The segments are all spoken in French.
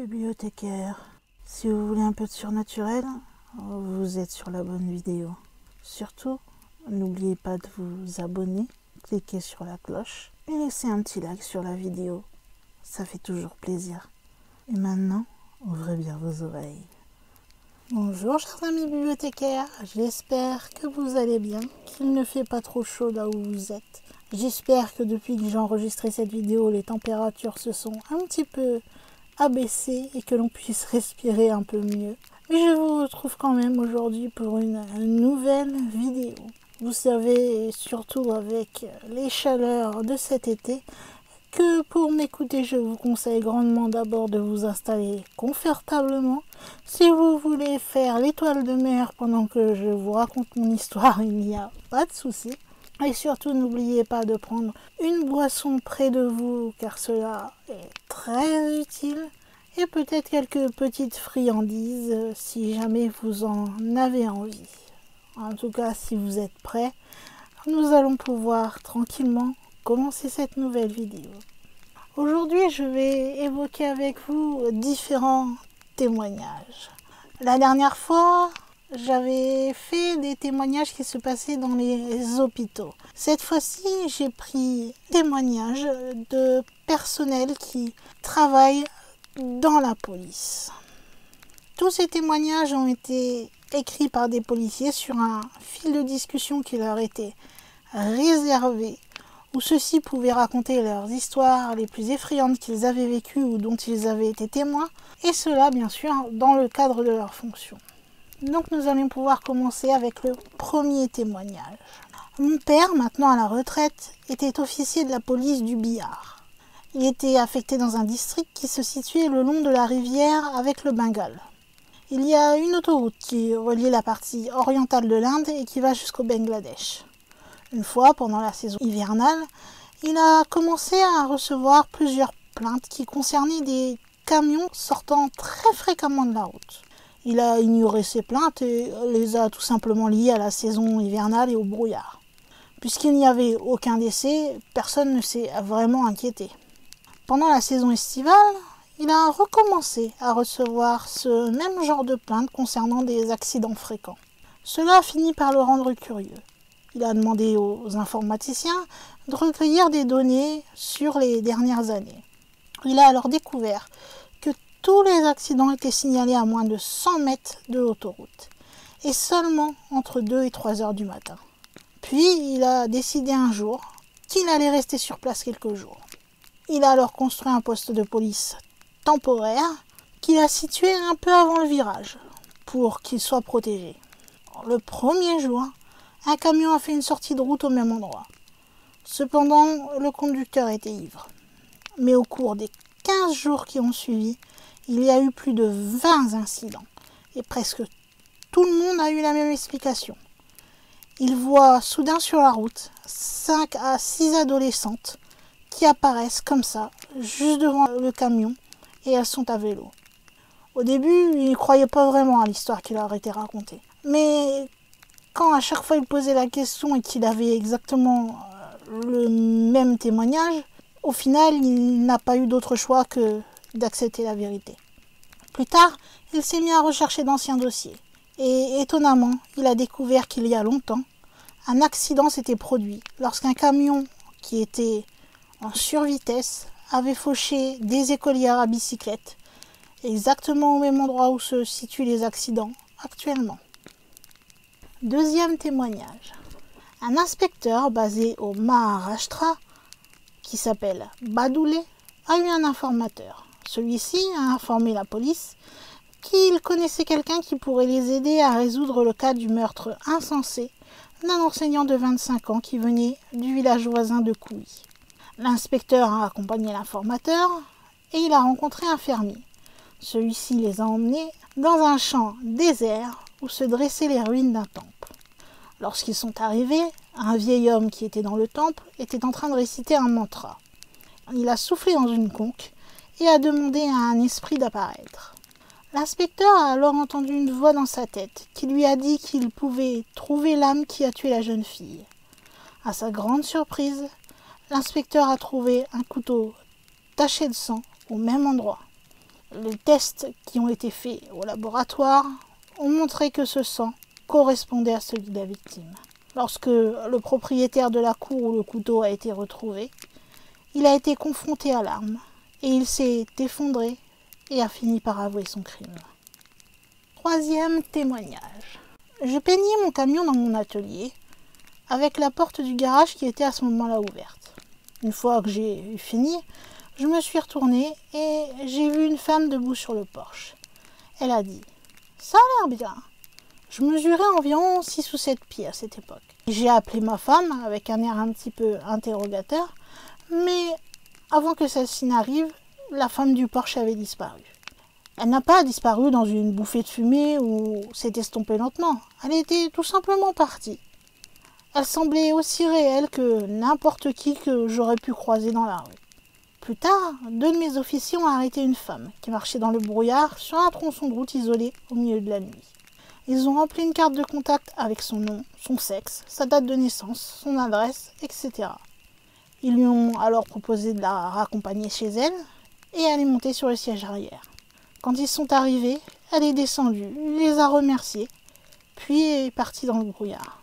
bibliothécaire. Si vous voulez un peu de surnaturel, vous êtes sur la bonne vidéo. Surtout, n'oubliez pas de vous abonner, cliquez sur la cloche et laissez un petit like sur la vidéo. Ça fait toujours plaisir. Et maintenant, ouvrez bien vos oreilles. Bonjour chers amis bibliothécaires, j'espère que vous allez bien, qu'il ne fait pas trop chaud là où vous êtes. J'espère que depuis que j'ai enregistré cette vidéo, les températures se sont un petit peu abaissées et que l'on puisse respirer un peu mieux. Mais je vous retrouve quand même aujourd'hui pour une nouvelle vidéo. Vous savez, surtout avec les chaleurs de cet été, que pour m'écouter, je vous conseille grandement d'abord de vous installer confortablement. Si vous voulez faire l'étoile de mer pendant que je vous raconte mon histoire, il n'y a pas de souci. Et surtout, n'oubliez pas de prendre une boisson près de vous, car cela est très utile. Et peut-être quelques petites friandises, si jamais vous en avez envie. En tout cas, si vous êtes prêts, nous allons pouvoir tranquillement commencer cette nouvelle vidéo. Aujourd'hui, je vais évoquer avec vous différents témoignages. La dernière fois, j'avais fait des témoignages qui se passaient dans les hôpitaux. Cette fois-ci, j'ai pris témoignages de personnel qui travaille dans la police. Tous ces témoignages ont été écrits par des policiers sur un fil de discussion qui leur était réservé, où ceux-ci pouvaient raconter leurs histoires les plus effrayantes qu'ils avaient vécues ou dont ils avaient été témoins, et cela bien sûr dans le cadre de leur fonction. Donc nous allons pouvoir commencer avec le premier témoignage. Mon père, maintenant à la retraite, était officier de la police du Bihar. Il était affecté dans un district qui se situait le long de la rivière avec le Bengale. Il y a une autoroute qui relie la partie orientale de l'Inde et qui va jusqu'au Bangladesh. Une fois, pendant la saison hivernale, il a commencé à recevoir plusieurs plaintes qui concernaient des camions sortant très fréquemment de la route. Il a ignoré ces plaintes et les a tout simplement liées à la saison hivernale et au brouillard. Puisqu'il n'y avait aucun décès, personne ne s'est vraiment inquiété. Pendant la saison estivale, il a recommencé à recevoir ce même genre de plaintes concernant des accidents fréquents. Cela a fini par le rendre curieux. Il a demandé aux informaticiens de recueillir des données sur les dernières années. Il a alors découvert que tous les accidents étaient signalés à moins de 100 mètres de l'autoroute, et seulement entre 2 et 3 heures du matin. Puis, il a décidé un jour qu'il allait rester sur place quelques jours. Il a alors construit un poste de police temporaire qu'il a situé un peu avant le virage, pour qu'il soit protégé. Le premier jour, un camion a fait une sortie de route au même endroit. Cependant, le conducteur était ivre. Mais au cours des 15 jours qui ont suivi, il y a eu plus de 20 incidents. Et presque tout le monde a eu la même explication. Il voit soudain sur la route 5 à 6 adolescentes qui apparaissent comme ça, juste devant le camion, et elles sont à vélo. Au début, il ne croyait pas vraiment à l'histoire qui leur était racontée. Mais quand à chaque fois il posait la question et qu'il avait exactement le même témoignage, au final, il n'a pas eu d'autre choix que d'accepter la vérité. Plus tard, il s'est mis à rechercher d'anciens dossiers. Et étonnamment, il a découvert qu'il y a longtemps, un accident s'était produit lorsqu'un camion qui était en survitesse avait fauché des écolières à bicyclette, exactement au même endroit où se situent les accidents actuellement. Deuxième témoignage. Un inspecteur basé au Maharashtra, qui s'appelle Badoule, a eu un informateur. Celui-ci a informé la police qu'il connaissait quelqu'un qui pourrait les aider à résoudre le cas du meurtre insensé d'un enseignant de 25 ans qui venait du village voisin de Kouy. L'inspecteur a accompagné l'informateur et il a rencontré un fermier. Celui-ci les a emmenés dans un champ désert où se dressaient les ruines d'un temple. Lorsqu'ils sont arrivés, un vieil homme qui était dans le temple était en train de réciter un mantra. Il a soufflé dans une conque et a demandé à un esprit d'apparaître. L'inspecteur a alors entendu une voix dans sa tête qui lui a dit qu'il pouvait trouver l'âme qui a tué la jeune fille. À sa grande surprise, l'inspecteur a trouvé un couteau taché de sang au même endroit. Les tests qui ont été faits au laboratoire ont montré que ce sang correspondait à celui de la victime. Lorsque le propriétaire de la cour où le couteau a été retrouvé, il a été confronté à l'arme et il s'est effondré et a fini par avouer son crime. Troisième témoignage. Je peignais mon camion dans mon atelier avec la porte du garage qui était à ce moment-là ouverte. Une fois que j'ai fini, je me suis retournée et j'ai vu une femme debout sur le porche. Elle a dit « Ça a l'air bien ». Je mesurais environ 6 ou 7 pieds à cette époque. J'ai appelé ma femme avec un air un petit peu interrogateur, mais avant que celle-ci n'arrive, la femme du porche avait disparu. Elle n'a pas disparu dans une bouffée de fumée ou s'est estompée lentement. Elle était tout simplement partie. Elle semblait aussi réelle que n'importe qui que j'aurais pu croiser dans la rue. Plus tard, 2 de mes officiers ont arrêté une femme qui marchait dans le brouillard sur un tronçon de route isolé au milieu de la nuit. Ils ont rempli une carte de contact avec son nom, son sexe, sa date de naissance, son adresse, etc. Ils lui ont alors proposé de la raccompagner chez elle et elle est montée sur le siège arrière. Quand ils sont arrivés, elle est descendue, les a remerciés, puis est partie dans le brouillard.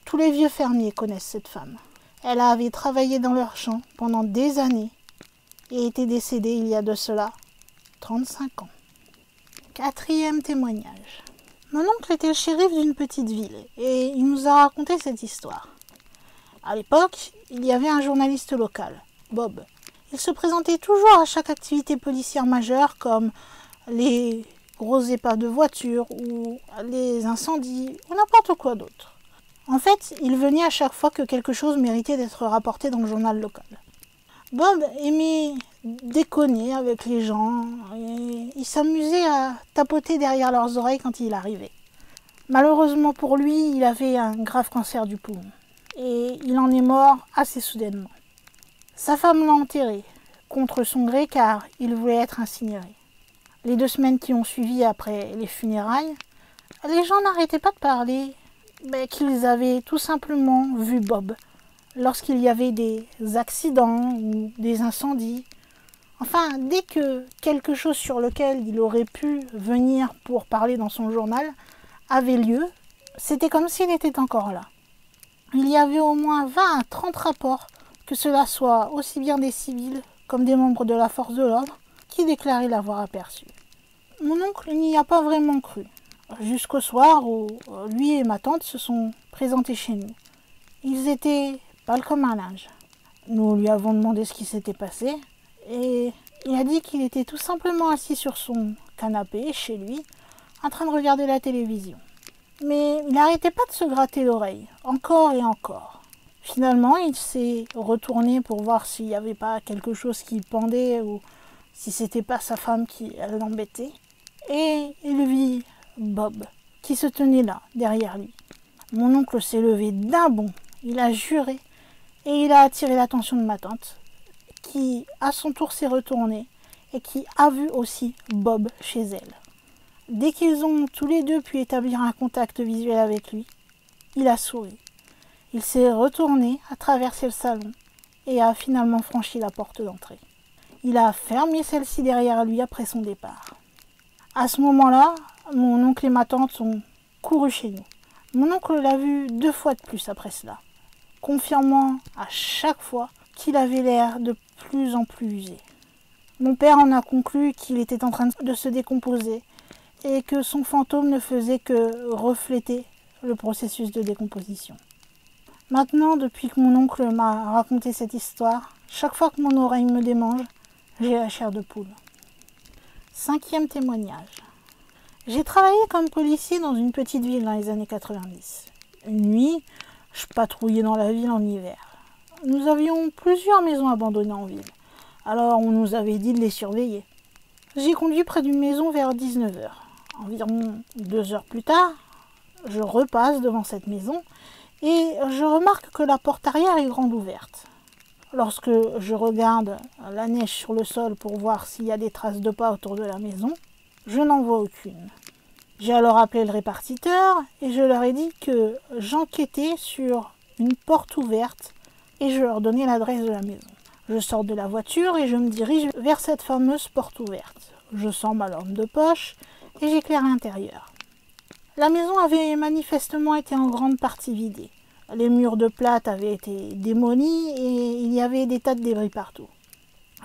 Tous les vieux fermiers connaissent cette femme. Elle avait travaillé dans leur champ pendant des années et était décédée il y a de cela 35 ans. Quatrième témoignage. Mon oncle était le shérif d'une petite ville et il nous a raconté cette histoire. À l'époque, il y avait un journaliste local, Bob. Il se présentait toujours à chaque activité policière majeure comme les grosses épaves de voitures ou les incendies ou n'importe quoi d'autre. En fait, il venait à chaque fois que quelque chose méritait d'être rapporté dans le journal local. Bob aimait déconner avec les gens et il s'amusait à tapoter derrière leurs oreilles quand il arrivait. Malheureusement pour lui, il avait un grave cancer du poumon et il en est mort assez soudainement. Sa femme l'a enterré, contre son gré car il voulait être incinéré. Les 2 semaines qui ont suivi après les funérailles, les gens n'arrêtaient pas de parler qu'ils avaient tout simplement vu Bob lorsqu'il y avait des accidents ou des incendies. Enfin, dès que quelque chose sur lequel il aurait pu venir pour parler dans son journal avait lieu, c'était comme s'il était encore là. Il y avait au moins 20 à 30 rapports, que cela soit aussi bien des civils comme des membres de la force de l'ordre, qui déclaraient l'avoir aperçu. Mon oncle n'y a pas vraiment cru, jusqu'au soir où lui et ma tante se sont présentés chez nous. Ils étaient pâles comme un linge. Nous lui avons demandé ce qui s'était passé et il a dit qu'il était tout simplement assis sur son canapé chez lui, en train de regarder la télévision. Mais il n'arrêtait pas de se gratter l'oreille, encore et encore. Finalement, il s'est retourné pour voir s'il n'y avait pas quelque chose qui pendait ou si c'était pas sa femme qui l'embêtait. Et il vit Bob, qui se tenait là, derrière lui. Mon oncle s'est levé d'un bond, il a juré et il a attiré l'attention de ma tante, qui à son tour s'est retournée et qui a vu aussi Bob chez elle. Dès qu'ils ont tous les deux pu établir un contact visuel avec lui, il a souri. Il s'est retourné, a traversé le salon et a finalement franchi la porte d'entrée. Il a fermé celle-ci derrière lui après son départ. À ce moment-là, mon oncle et ma tante ont couru chez nous. Mon oncle l'a vu 2 fois de plus après cela, confirmant à chaque fois qu'il avait l'air de plus en plus usé. Mon père en a conclu qu'il était en train de se décomposer et que son fantôme ne faisait que refléter le processus de décomposition. Maintenant, depuis que mon oncle m'a raconté cette histoire, chaque fois que mon oreille me démange, j'ai la chair de poule. 5e témoignage. J'ai travaillé comme policier dans une petite ville dans les années 90. Une nuit, je patrouillais dans la ville en hiver. Nous avions plusieurs maisons abandonnées en ville, alors on nous avait dit de les surveiller. J'ai conduit près d'une maison vers 19h. Environ 2 heures plus tard, je repasse devant cette maison et je remarque que la porte arrière est grande ouverte. Lorsque je regarde la neige sur le sol pour voir s'il y a des traces de pas autour de la maison, je n'en vois aucune. J'ai alors appelé le répartiteur et je leur ai dit que j'enquêtais sur une porte ouverte et je leur donnais l'adresse de la maison. Je sors de la voiture et je me dirige vers cette fameuse porte ouverte. Je sors ma lampe de poche et j'éclaire l'intérieur. La maison avait manifestement été en grande partie vidée. Les murs de plâtre avaient été démolis et il y avait des tas de débris partout.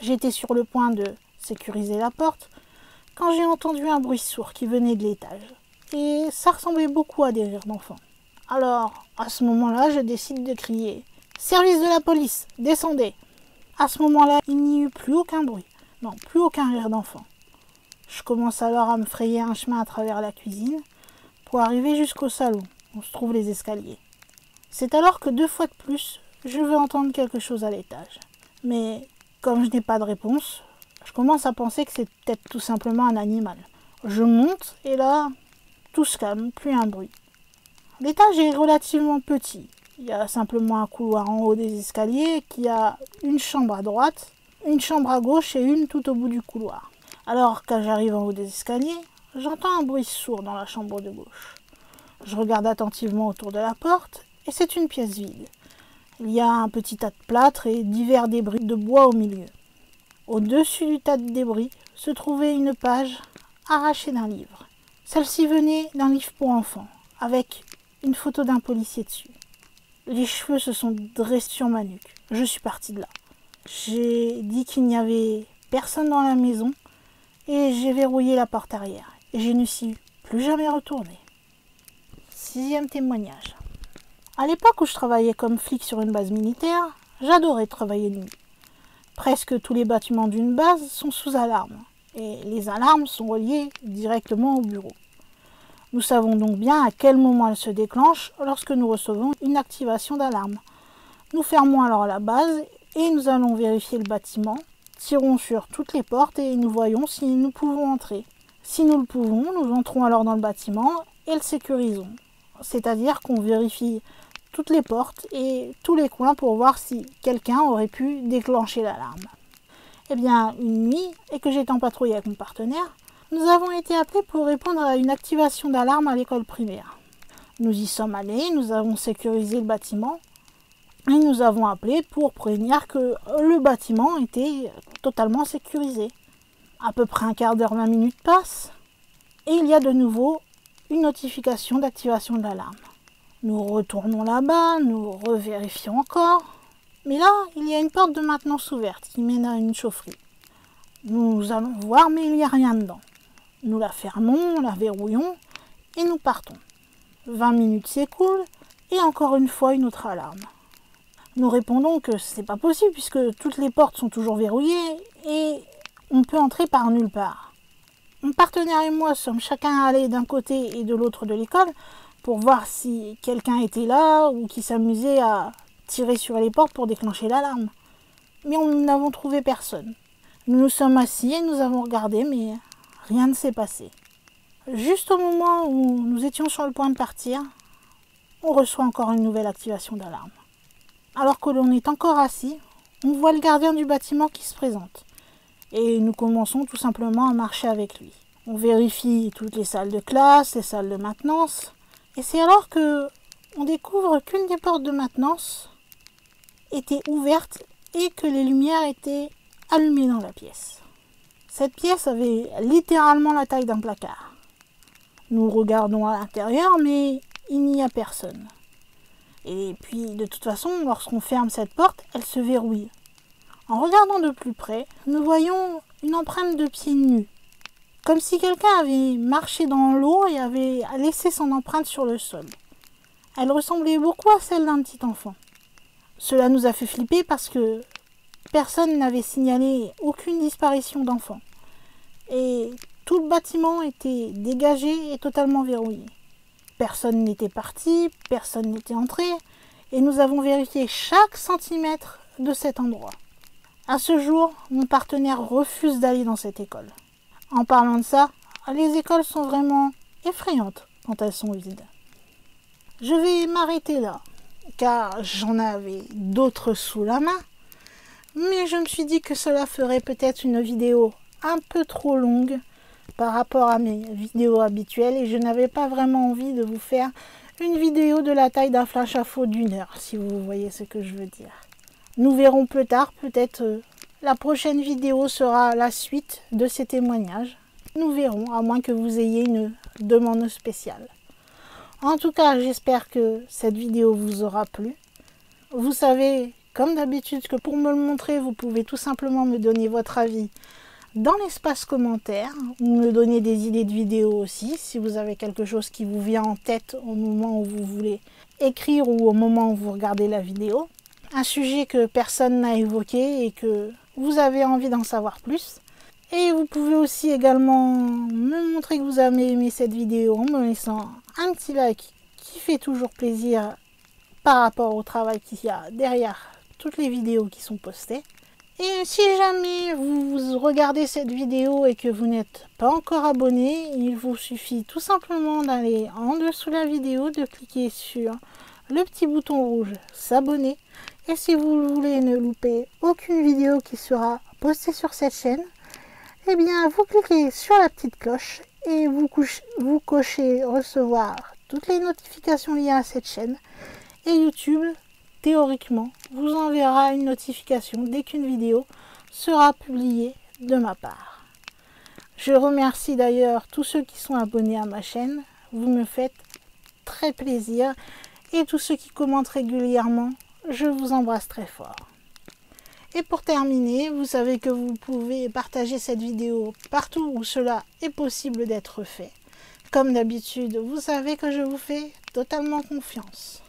J'étais sur le point de sécuriser la porte quand j'ai entendu un bruit sourd qui venait de l'étage. Et ça ressemblait beaucoup à des rires d'enfants. Alors, à ce moment-là, je décide de crier « Service de la police, descendez !» À ce moment-là, il n'y eut plus aucun bruit. Non, plus aucun rire d'enfant. Je commence alors à me frayer un chemin à travers la cuisine pour arriver jusqu'au salon où se trouvent les escaliers. C'est alors que 2 fois de plus, je veux entendre quelque chose à l'étage. Mais comme je n'ai pas de réponse, je commence à penser que c'est peut-être tout simplement un animal. Je monte et là, tout se calme, plus un bruit. L'étage est relativement petit. Il y a simplement un couloir en haut des escaliers qui a une chambre à droite, une chambre à gauche et une tout au bout du couloir. Alors, quand j'arrive en haut des escaliers, j'entends un bruit sourd dans la chambre de gauche. Je regarde attentivement autour de la porte et c'est une pièce vide. Il y a un petit tas de plâtre et divers débris de bois au milieu. Au-dessus du tas de débris se trouvait une page arrachée d'un livre. Celle-ci venait d'un livre pour enfants, avec une photo d'un policier dessus. Les cheveux se sont dressés sur ma nuque. Je suis partie de là. J'ai dit qu'il n'y avait personne dans la maison et j'ai verrouillé la porte arrière. Et je ne suis plus jamais retournée. 6e témoignage. À l'époque où je travaillais comme flic sur une base militaire, j'adorais travailler de nuit. Presque tous les bâtiments d'une base sont sous alarme et les alarmes sont reliées directement au bureau. Nous savons donc bien à quel moment elles se déclenchent lorsque nous recevons une activation d'alarme. Nous fermons alors la base et nous allons vérifier le bâtiment, tirons sur toutes les portes et nous voyons si nous pouvons entrer. Si nous le pouvons, nous entrons alors dans le bâtiment et le sécurisons. C'est-à-dire qu'on vérifie toutes les portes et tous les coins pour voir si quelqu'un aurait pu déclencher l'alarme. Eh bien, une nuit, et que j'étais en patrouille avec mon partenaire, nous avons été appelés pour répondre à une activation d'alarme à l'école primaire. Nous y sommes allés, nous avons sécurisé le bâtiment et nous avons appelé pour prévenir que le bâtiment était totalement sécurisé. À peu près un quart d'heure, 20 minutes passent et il y a de nouveau une notification d'activation de l'alarme. Nous retournons là-bas, nous revérifions encore. Mais là, il y a une porte de maintenance ouverte qui mène à une chaufferie. Nous allons voir, mais il n'y a rien dedans. Nous la fermons, la verrouillons et nous partons. 20 minutes s'écoulent et encore une fois une autre alarme. Nous répondons que c'est pas possible puisque toutes les portes sont toujours verrouillées et on peut entrer par nulle part. Mon partenaire et moi sommes chacun allés d'un côté et de l'autre de l'école pour voir si quelqu'un était là ou qui s'amusait à tirer sur les portes pour déclencher l'alarme. Mais nous n'avons trouvé personne. Nous nous sommes assis et nous avons regardé, mais rien ne s'est passé. Juste au moment où nous étions sur le point de partir, on reçoit encore une nouvelle activation d'alarme. Alors que l'on est encore assis, on voit le gardien du bâtiment qui se présente. Et nous commençons tout simplement à marcher avec lui. On vérifie toutes les salles de classe, les salles de maintenance. Et c'est alors que on découvre qu'une des portes de maintenance était ouverte et que les lumières étaient allumées dans la pièce. Cette pièce avait littéralement la taille d'un placard. Nous regardons à l'intérieur, mais il n'y a personne. Et puis, de toute façon, lorsqu'on ferme cette porte, elle se verrouille. En regardant de plus près, nous voyons une empreinte de pieds nus. Comme si quelqu'un avait marché dans l'eau et avait laissé son empreinte sur le sol. Elle ressemblait beaucoup à celle d'un petit enfant. Cela nous a fait flipper parce que personne n'avait signalé aucune disparition d'enfant. Et tout le bâtiment était dégagé et totalement verrouillé. Personne n'était parti, personne n'était entré, et nous avons vérifié chaque centimètre de cet endroit. À ce jour, mon partenaire refuse d'aller dans cette école. En parlant de ça, les écoles sont vraiment effrayantes quand elles sont vides. Je vais m'arrêter là, car j'en avais d'autres sous la main, mais je me suis dit que cela ferait peut-être une vidéo un peu trop longue par rapport à mes vidéos habituelles et je n'avais pas vraiment envie de vous faire une vidéo de la taille d'un flash info d'1 heure, si vous voyez ce que je veux dire. Nous verrons plus tard peut-être La prochaine vidéo sera la suite de ces témoignages. Nous verrons, à moins que vous ayez une demande spéciale. En tout cas, j'espère que cette vidéo vous aura plu. Vous savez, comme d'habitude, que pour me le montrer, vous pouvez tout simplement me donner votre avis dans l'espace commentaire, ou me donner des idées de vidéos aussi, si vous avez quelque chose qui vous vient en tête au moment où vous voulez écrire ou au moment où vous regardez la vidéo. Un sujet que personne n'a évoqué et que vous avez envie d'en savoir plus. Et vous pouvez aussi également me montrer que vous avez aimé cette vidéo en me laissant un petit like qui fait toujours plaisir par rapport au travail qu'il y a derrière toutes les vidéos qui sont postées. Et si jamais vous regardez cette vidéo et que vous n'êtes pas encore abonné, il vous suffit tout simplement d'aller en dessous de la vidéo, de cliquer sur le petit bouton rouge s'abonner. Et si vous voulez ne louper aucune vidéo qui sera postée sur cette chaîne, eh bien vous cliquez sur la petite cloche et vous cochez recevoir toutes les notifications liées à cette chaîne. Et YouTube, théoriquement, vous enverra une notification dès qu'une vidéo sera publiée de ma part. Je remercie d'ailleurs tous ceux qui sont abonnés à ma chaîne. Vous me faites très plaisir. Et tous ceux qui commentent régulièrement, je vous embrasse très fort. Et pour terminer, vous savez que vous pouvez partager cette vidéo partout où cela est possible d'être fait. Comme d'habitude, vous savez que je vous fais totalement confiance.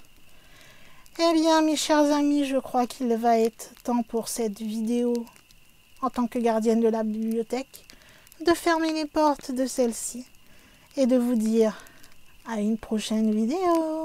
Eh bien, mes chers amis, je crois qu'il va être temps pour cette vidéo, en tant que gardienne de la bibliothèque, de fermer les portes de celle-ci et de vous dire à une prochaine vidéo.